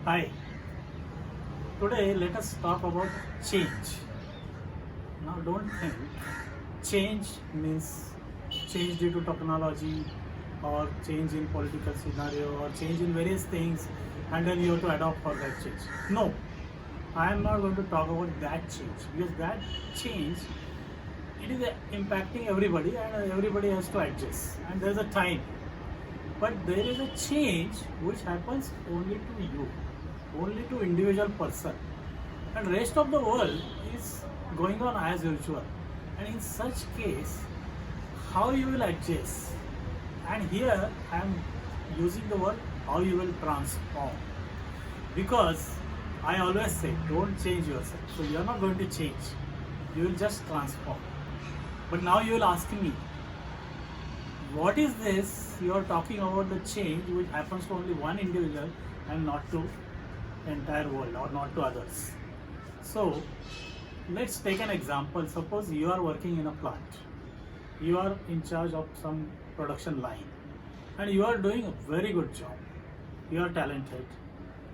Hi, today let us talk about change. Now, don't think change means change due to technology or change in political scenario or change in various things and then you have to adopt for that change. No, I am not going to talk about that change because that change it is impacting everybody and everybody has to adjust and there is a time. But there is a change which happens only to you, only to individual person, and rest of the world is going on as usual. And in such case, how you will adjust? And here I am using the word how you will transform, because I always say don't change yourself. So you are not going to change; you will just transform. But now you will ask me, what is this? You are talking about the change which happens to only one individual and not to entire world or not to others. So let's take an example. Suppose you are working in a plant. You are in charge of some production line and you are doing a very good job. You are talented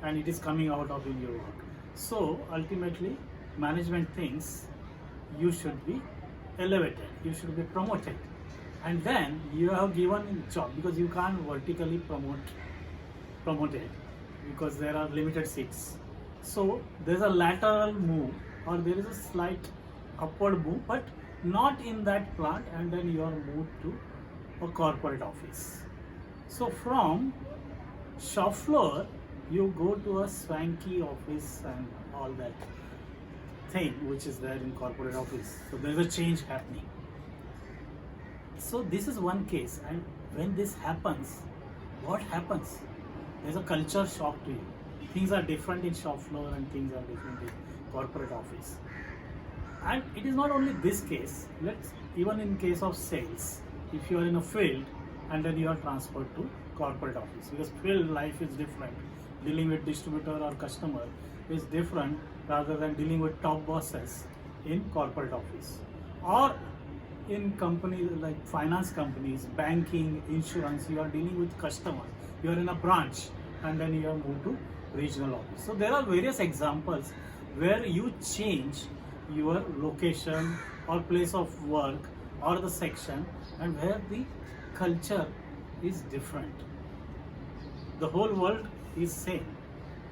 and it is coming out of in your work. So ultimately management thinks you should be elevated, you should be promoted, and then you have given job because you can't vertically promote it because there are limited seats. So there's a lateral move or there is a slight upward move, but not in that plant, and then you are moved to a corporate office. So from shop floor you go to a swanky office and all that thing which is there in corporate office. So there's a change happening. So this is one case, and when this happens, what happens? There's a culture shock to you. Things are different in shop floor and things are different in corporate office. And it is not only this case. Let's even in case of sales, if you are in a field and then you are transferred to corporate office, because field life is different. Dealing with distributor or customer is different rather than dealing with top bosses in corporate office. Or in companies like finance companies, banking, insurance, you are dealing with customer. You are in a branch and then you are moved to regional office. So there are various examples where you change your location or place of work or the section, and where the culture is different. The whole world is same.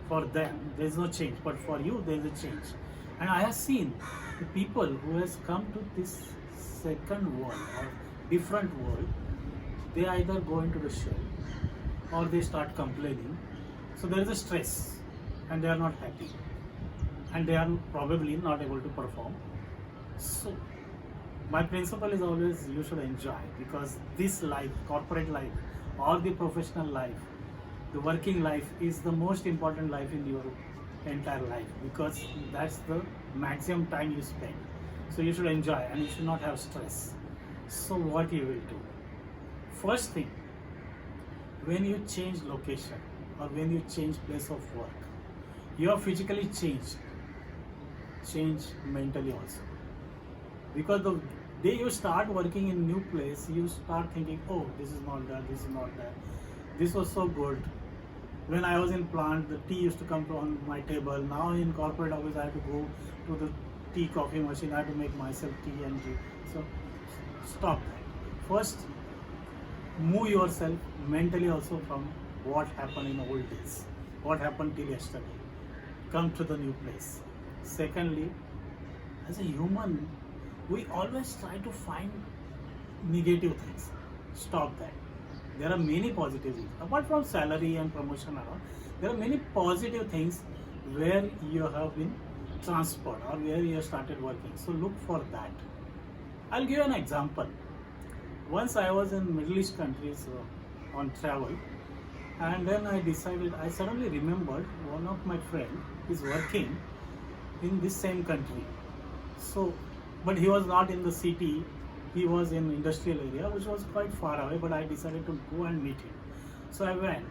For them there is no change, but for you there is a change. And I have seen the people who has come to this second world or different world, they either go into the shell or they start complaining. So there is a stress and they are not happy and they are probably not able to perform. So my principle is always you should enjoy, because this life, corporate life or the professional life, the working life is the most important life in your entire life, because that's the maximum time you spend. So you should enjoy and you should not have stress. So what you will do? First thing, when you change location or when you change place of work, you are physically change mentally also. Because the day you start working in new place, you start thinking, oh, this is not there, this is not there. This was so good. When I was in plant, the tea used to come on my table. Now in corporate office, I have to go to the tea coffee machine. I have to make myself tea and tea. So stop that. First, move yourself mentally also from what happened in old days, what happened till yesterday. Come to the new place. Secondly, as a human, we always try to find negative things. Stop that. There are many positive things. Apart from salary and promotion and all, there are many positive things where you have been transferred or where you have started working. So look for that. I'll give you an example. Once I was in Middle East countries on travel, and then I suddenly remembered one of my friend is working in this same country. So, but he was not in the city, he was in industrial area which was quite far away, but I decided to go and meet him. So I went,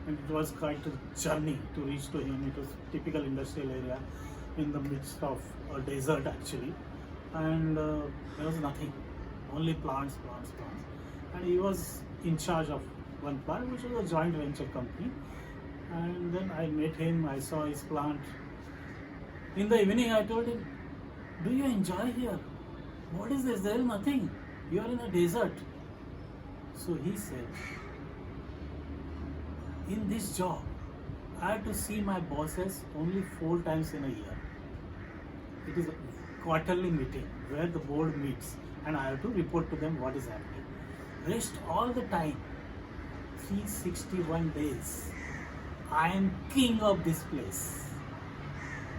and it was quite a journey to reach to him. It was typical industrial area in the midst of a desert actually, and there was nothing, only plants. And he was in charge of one plant which was a joint venture company, And then I met him, I saw his plant. In the evening I told him, do you enjoy here? What is this? There is nothing. You are in a desert. So he said, in this job, I have to see my bosses only 4 times in a year. It is a quarterly meeting where the board meets and I have to report to them what is happening. Rest all the time, 361 days, I am king of this place.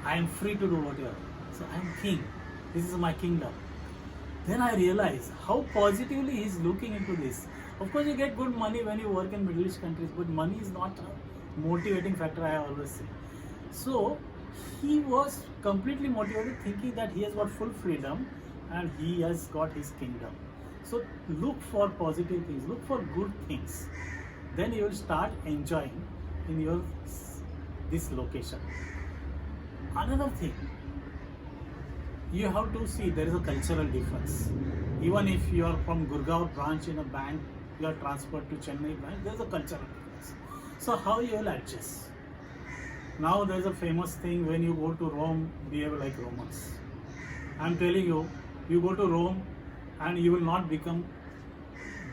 I am free to do whatever. So I am king. This is my kingdom. Then I realize how positively he is looking into this. Of course, you get good money when you work in Middle East countries, but money is not a motivating factor, I always say. So he was completely motivated, thinking that he has got full freedom and he has got his kingdom. So look for positive things, look for good things. Then you will start enjoying in your this location. Another thing, you have to see there is a cultural difference. Even if you are from Gurgaon branch in a bank, you are transferred to Chennai branch, there is a cultural difference. So how you will adjust? Now there is a famous thing, when you go to Rome, behave like Romans. I am telling you, you go to Rome and you will not become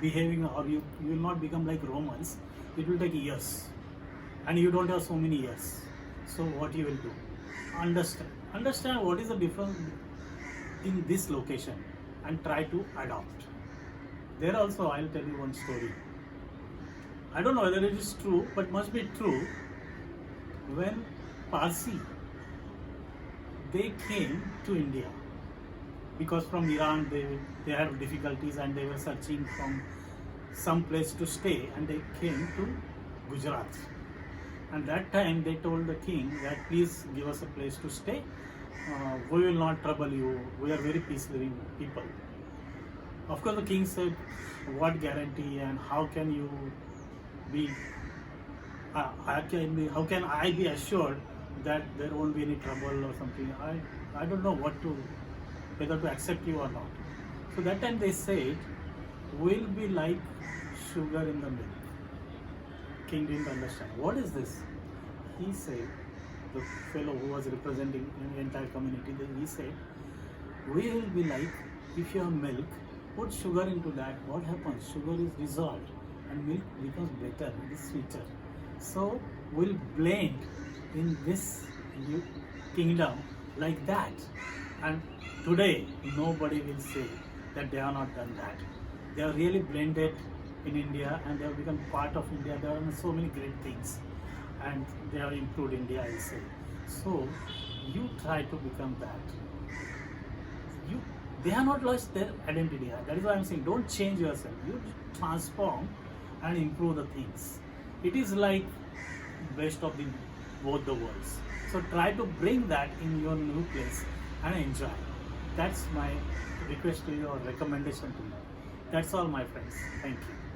behaving, or you will not become like Romans. It will take years and you don't have so many years. So what you will do? Understand what is the difference in this location and try to adopt. There also I'll tell you one story. I don't know whether it is true, but must be true. When Parsi, they came to India, because from Iran they had difficulties and they were searching from some place to stay, and they came to Gujarat. And that time they told the king that please give us a place to stay. We will not trouble you. We are very peace-loving people. Of course, the king said, what guarantee and how can you be? How can I be assured that there won't be any trouble or something? I don't know whether to accept you or not. So that time they said, we'll be like sugar in the milk. King didn't understand. What is this? He said, the fellow who was representing the entire community, he said, we will be like, if you have milk, put sugar into that, what happens? Sugar is dissolved and milk becomes better, it is sweeter. So we'll blend in this kingdom like that. And today, nobody will say that they have not done that. They have really blended in India and they have become part of India. They have done so many great things and they have improved India, I say. So you try to become that. They have not lost their identity. That is why I am saying, don't change yourself. You transform and improve the things. It is like best of both the worlds. So try to bring that in your new place and enjoy. That's my request to you or recommendation to you. That's all, my friends. Thank you.